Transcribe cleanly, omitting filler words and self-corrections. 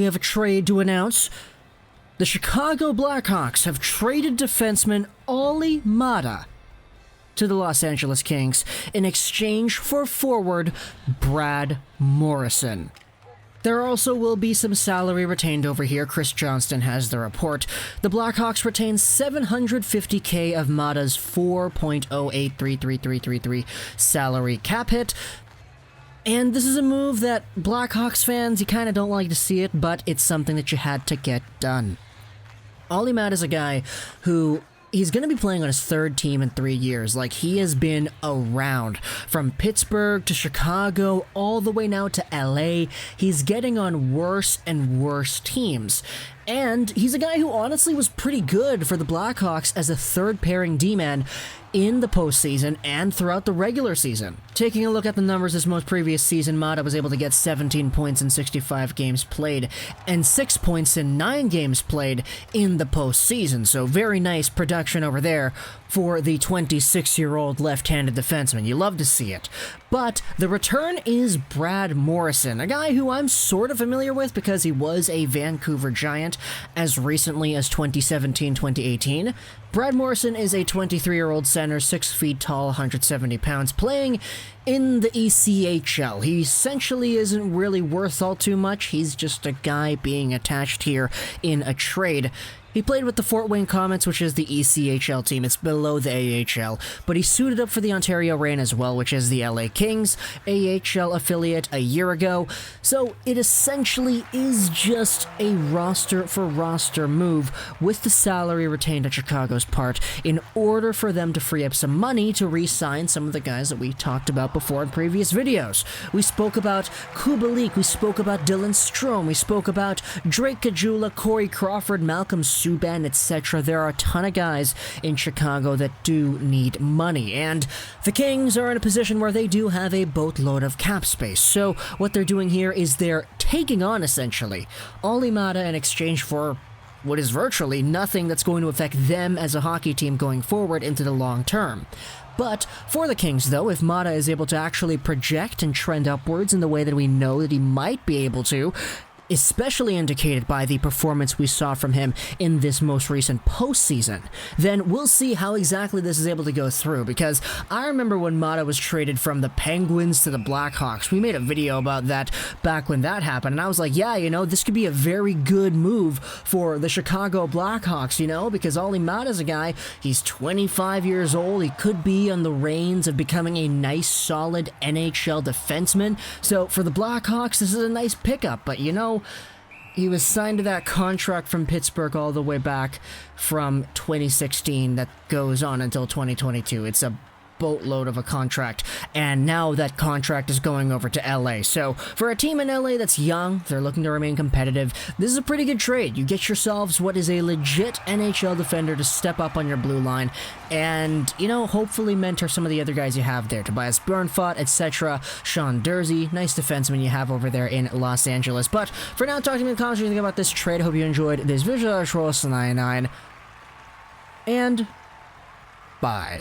we have a trade to announce. The Chicago Blackhawks have traded defenseman Olli Maatta to the Los Angeles Kings in exchange for forward Brad Morrison. There also will be some salary retained over here. Chris Johnston has the report. The Blackhawks retain $750K of Maatta's $4.083333 salary cap hit. And this is a move that Blackhawks fans, you kind of don't like to see it, but it's something that you had to get done. Olli Maatta is a guy who he's going to be playing on his third team in 3 years. Like, he has been around from Pittsburgh to Chicago all the way now to LA. He's getting on worse and worse teams. And he's a guy who honestly was pretty good for the Blackhawks as a third pairing D-man in the postseason and throughout the regular season. Taking a look at the numbers this most previous season, Maatta was able to get 17 points in 65 games played and 6 points in 9 games played in the postseason. So very nice production over there for the 26-year-old left-handed defenseman. You love to see it. But the return is Brad Morrison, a guy who I'm sort of familiar with because he was a Vancouver Giant as recently as 2017-2018. Brad Morrison is a 23-year-old center, 6 feet tall, 170 pounds, playing in the ECHL. He essentially isn't really worth all too much. He's just a guy being attached here in a trade. He played with the Fort Wayne Comets, which is the ECHL team. It's below the AHL, but he suited up for the Ontario Reign as well, which is the LA Kings AHL affiliate a year ago. So it essentially is just a roster-for-roster move with the salary retained at Chicago's part in order for them to free up some money to re-sign some of the guys that we talked about before in previous videos. We spoke about Kubalik, we spoke about Dylan Strome, we spoke about Drake Caggiula, Corey Crawford, Malcolm Subban, etc. There are a ton of guys in Chicago that do need money, and the Kings are in a position where they do have a boatload of cap space. So what they're doing here is they're taking on, essentially, Olli Maatta in exchange for what is virtually nothing that's going to affect them as a hockey team going forward into the long term. But for the Kings, though, if Maatta is able to actually project and trend upwards in the way that we know that he might be able to, especially indicated by the performance we saw from him in this most recent postseason, then we'll see how exactly this is able to go through, because I remember when Maatta was traded from the Penguins to the Blackhawks. We made a video about that back when that happened, and I was like, yeah, you know, this could be a very good move for the Chicago Blackhawks, you know, because Olli Maatta's a guy, he's 25 years old, he could be on the reins of becoming a nice, solid NHL defenseman, so for the Blackhawks, this is a nice pickup, but you know, he was signed to that contract from Pittsburgh all the way back from 2016 that goes on until 2022. It's a boatload of a contract, and now that contract is going over to LA. So for a team in LA that's young, they're looking to remain competitive, this is a pretty good trade. You get yourselves what is a legit NHL defender to step up on your blue line and, you know, hopefully mentor some of the other guys you have there. Tobias Bjornfot, etc. Sean Dursey, nice defenseman you have over there in Los Angeles. But for now, talking in the comments, what you think about this trade. I hope you enjoyed this visual. 99 and bye.